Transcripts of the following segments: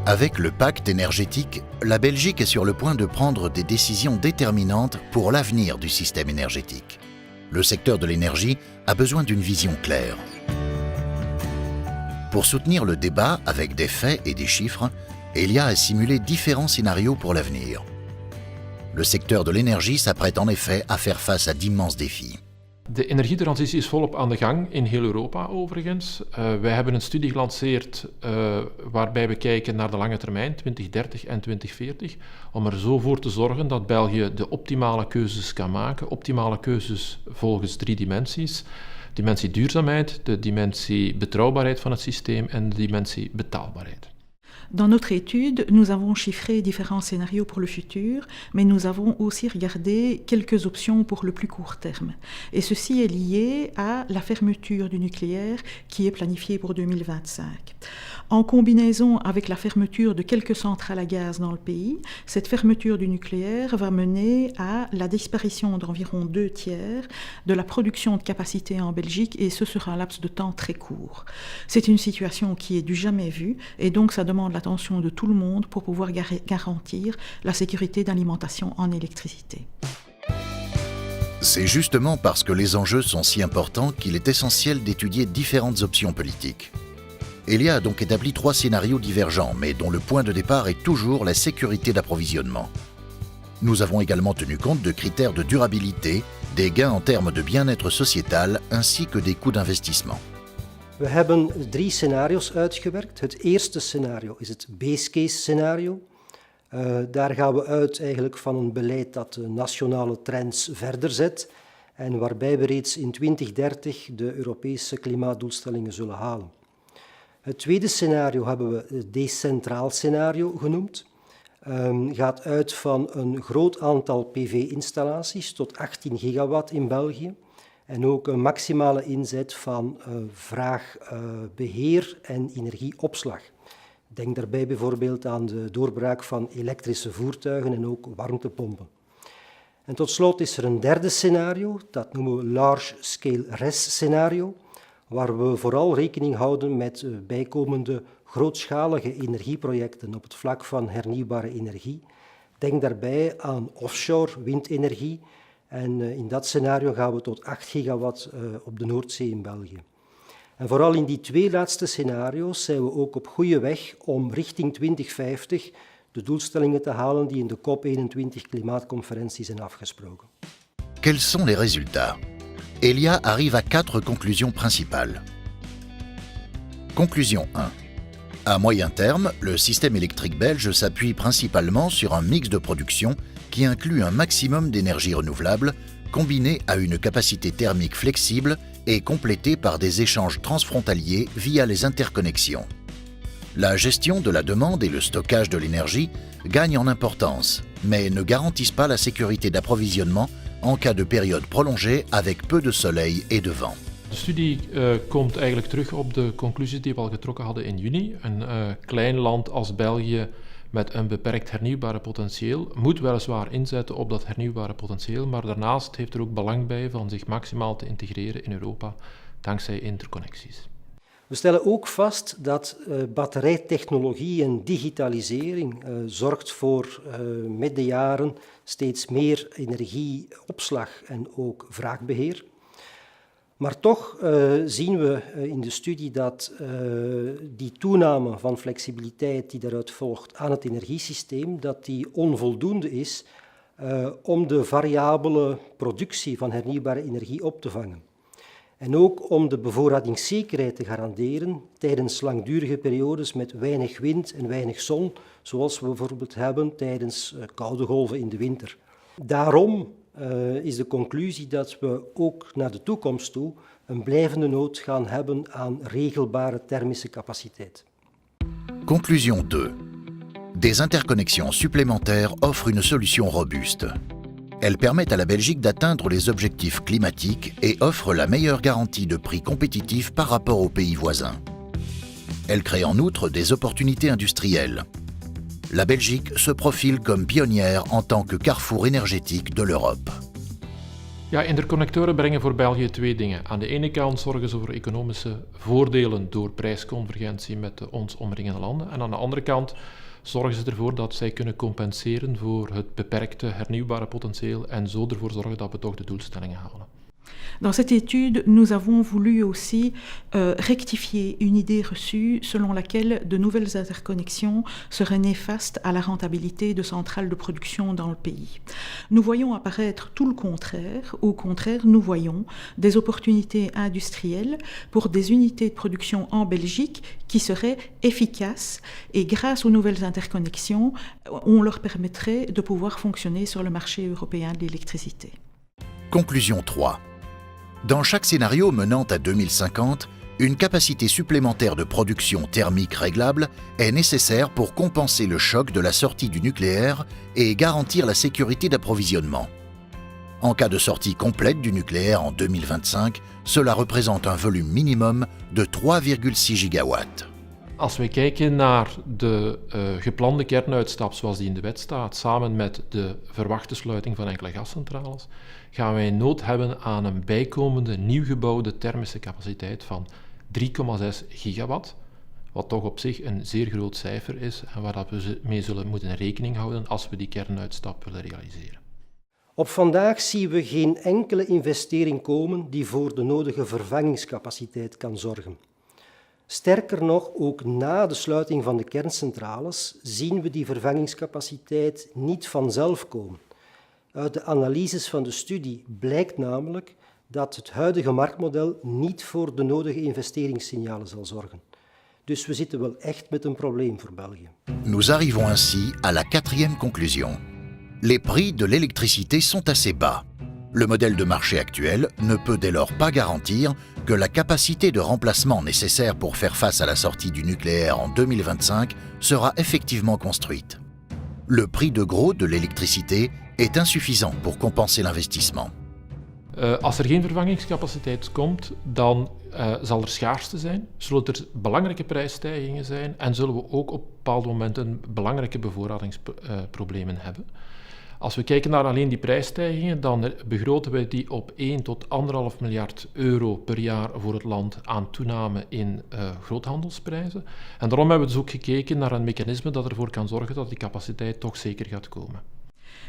Avec le pacte énergétique, la Belgique est sur le point de prendre des décisions déterminantes pour l'avenir du système énergétique. Le secteur de l'énergie a besoin d'une vision claire. Pour soutenir le débat avec des faits et des chiffres, Elia a simulé différents scénarios pour l'avenir. Le secteur de l'énergie s'apprête en effet à faire face à d'immenses défis. De energietransitie is volop aan de gang in heel Europa overigens. Wij hebben een studie gelanceerd waarbij we kijken naar de lange termijn, 2030 en 2040, om er zo voor te zorgen dat België de optimale keuzes kan maken. Optimale keuzes volgens 3 dimensies. Dimensie duurzaamheid, de dimensie betrouwbaarheid van het systeem en de dimensie betaalbaarheid. Dans notre étude, nous avons chiffré différents scénarios pour le futur, mais nous avons aussi regardé quelques options pour le plus court terme. Et ceci est lié à la fermeture du nucléaire qui est planifiée pour 2025. En combinaison avec la fermeture de quelques centrales à gaz dans le pays, cette fermeture du nucléaire va mener à la disparition d'environ 2/3 de la production de capacité en Belgique, et ce sur un laps de temps très court. C'est une situation qui est du jamais vue, et donc ça demande l'attention de tout le monde pour pouvoir garantir la sécurité d'alimentation en électricité. C'est justement parce que les enjeux sont si importants qu'il est essentiel d'étudier différentes options politiques. Elia a donc établi 3 scénarios divergents, mais dont le point de départ est toujours la sécurité d'approvisionnement. Nous avons également tenu compte de critères de durabilité, des gains en termes de bien-être sociétal, ainsi que des coûts d'investissement. We hebben 3 scenario's uitgewerkt. Het eerste scenario is het base case scenario. Daar gaan we uit eigenlijk van een beleid dat de nationale trends verder zet en waarbij we reeds in 2030 de Europese klimaatdoelstellingen zullen halen. Het tweede scenario hebben we het decentraal scenario genoemd. Gaat uit van een groot aantal PV-installaties tot 18 gigawatt in België. En ook een maximale inzet van vraagbeheer en energieopslag. Denk daarbij bijvoorbeeld aan de doorbraak van elektrische voertuigen en ook warmtepompen. En tot slot is er een derde scenario, dat noemen we Large Scale RES scenario, waar we vooral rekening houden met bijkomende grootschalige energieprojecten op het vlak van hernieuwbare energie. Denk daarbij aan offshore windenergie. En in dat scenario gaan we tot 8 gigawatt op de Noordzee in België. En vooral in die 2 laatste scenario's zijn we ook op goede weg om richting 2050 de doelstellingen te halen die in de COP21 klimaatconferentie zijn afgesproken. Quels sont les résultats? Elia arrive à 4 conclusions principales. Conclusion 1. À moyen terme, le système électrique belge s'appuie principalement sur un mix de production qui inclut un maximum d'énergie renouvelable, combiné à une capacité thermique flexible et complété par des échanges transfrontaliers via les interconnexions. La gestion de la demande et le stockage de l'énergie gagnent en importance, mais ne garantissent pas la sécurité d'approvisionnement en cas de période prolongée avec peu de soleil et de vent. De studie komt eigenlijk terug op de conclusies die we al getrokken hadden in juni. Een klein land als België met een beperkt hernieuwbare potentieel moet weliswaar inzetten op dat hernieuwbare potentieel, maar daarnaast heeft er ook belang bij van zich maximaal te integreren in Europa dankzij interconnecties. We stellen ook vast dat batterijtechnologie en digitalisering zorgt voor met de jaren steeds meer energieopslag en ook vraagbeheer. Maar toch zien we in de studie dat die toename van flexibiliteit die daaruit volgt aan het energiesysteem, dat die onvoldoende is om de variabele productie van hernieuwbare energie op te vangen. En ook om de bevoorradingszekerheid te garanderen tijdens langdurige periodes met weinig wind en weinig zon, zoals we bijvoorbeeld hebben tijdens koude golven in de winter. Daarom is de conclusie dat we ook naar de toekomst toe een blijvende nood gaan hebben aan regelbare thermische capaciteit. Conclusion 2. Des interconnexions supplémentaires offrent une solution robuste. Elles permettent à la Belgique d'atteindre les objectifs climatiques et offrent la meilleure garantie de prix compétitif par rapport aux pays voisins. Elles créent en outre des opportunités industrielles. La Belgique se profile comme pionnière en tant que carrefour énergétique de l'Europe. Ja, interconnectoren brengen voor België twee dingen. Aan de ene kant zorgen ze voor economische voordelen door prijsconvergentie met de ons omringende landen. En aan de andere kant zorgen ze ervoor dat zij kunnen compenseren voor het beperkte hernieuwbare potentieel en zo ervoor zorgen dat we toch de doelstellingen halen. Dans cette étude, nous avons voulu aussi rectifier une idée reçue selon laquelle de nouvelles interconnexions seraient néfastes à la rentabilité de centrales de production dans le pays. Nous voyons apparaître tout le contraire. Au contraire, nous voyons des opportunités industrielles pour des unités de production en Belgique qui seraient efficaces et grâce aux nouvelles interconnexions, on leur permettrait de pouvoir fonctionner sur le marché européen de l'électricité. Conclusion 3. Dans chaque scénario menant à 2050, une capacité supplémentaire de production thermique réglable est nécessaire pour compenser le choc de la sortie du nucléaire et garantir la sécurité d'approvisionnement. En cas de sortie complète du nucléaire en 2025, cela représente un volume minimum de 3,6 gigawatts. Als we kijken naar de geplande kernuitstap zoals die in de wet staat, samen met de verwachte sluiting van enkele gascentrales, gaan wij nood hebben aan een bijkomende nieuw gebouwde thermische capaciteit van 3,6 gigawatt, wat toch op zich een zeer groot cijfer is en waar we mee zullen moeten rekening houden als we die kernuitstap willen realiseren. Op vandaag zien we geen enkele investering komen die voor de nodige vervangingscapaciteit kan zorgen. Sterker nog, ook na de sluiting van de kerncentrales zien we die vervangingscapaciteit niet vanzelf komen. Uit de analyses van de studie blijkt namelijk dat het huidige marktmodel niet voor de nodige investeringssignalen zal zorgen. Dus we zitten wel echt met een probleem voor België. Nous arrivons ainsi à la quatrième conclusion. Les prix de l'électricité sont assez bas. Le modèle de marché actuel ne peut dès lors pas garantir que la capacité de remplacement nécessaire pour faire face à la sortie du nucléaire en 2025 sera effectivement construite. Le prix de gros de l'électricité est insuffisant pour compenser l'investissement. Als er geen vervangingscapaciteit komt, dan zal er schaarste zijn, zullen er belangrijke prijsstijgingen zijn en zullen we ook op bepaalde momenten belangrijke bevoorradingsproblemen hebben. Als we kijken naar alleen die prijsstijgingen, dan begroten wij die op 1 tot 1,5 miljard euro per jaar voor het land aan toename in groothandelsprijzen. En daarom hebben we dus ook gekeken naar een mechanisme dat ervoor kan zorgen dat die capaciteit toch zeker gaat komen.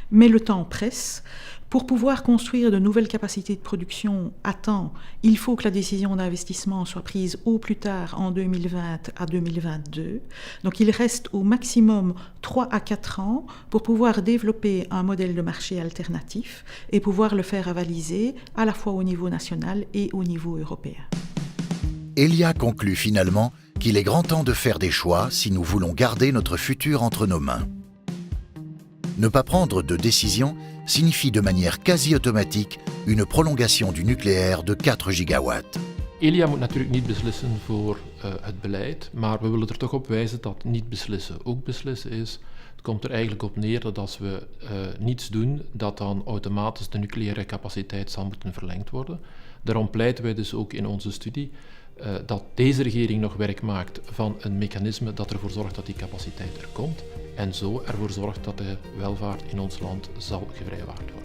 Mais le temps presse. Pour pouvoir construire de nouvelles capacités de production à temps, il faut que la décision d'investissement soit prise au plus tard en 2020 à 2022. Donc il reste au maximum 3 à 4 ans pour pouvoir développer un modèle de marché alternatif et pouvoir le faire avaliser à la fois au niveau national et au niveau européen. Elia conclut finalement qu'il est grand temps de faire des choix si nous voulons garder notre futur entre nos mains. Ne pas prendre de décision signifie de manière quasi automatique une prolongation du nucléaire de 4 gigawatts. Elia moet natuurlijk niet beslissen voor het beleid, maar we willen er toch op wijzen dat niet beslissen ook beslissen is. Het komt er eigenlijk op neer dat als we niets doen, dat dan automatisch de nucleaire capaciteit zal moeten verlengd worden. Daarom pleiten wij dus ook in onze studie dat deze regering nog werk maakt van een mechanisme dat ervoor zorgt dat die capaciteit er komt en zo ervoor zorgt dat de welvaart in ons land zal gevrijwaard worden.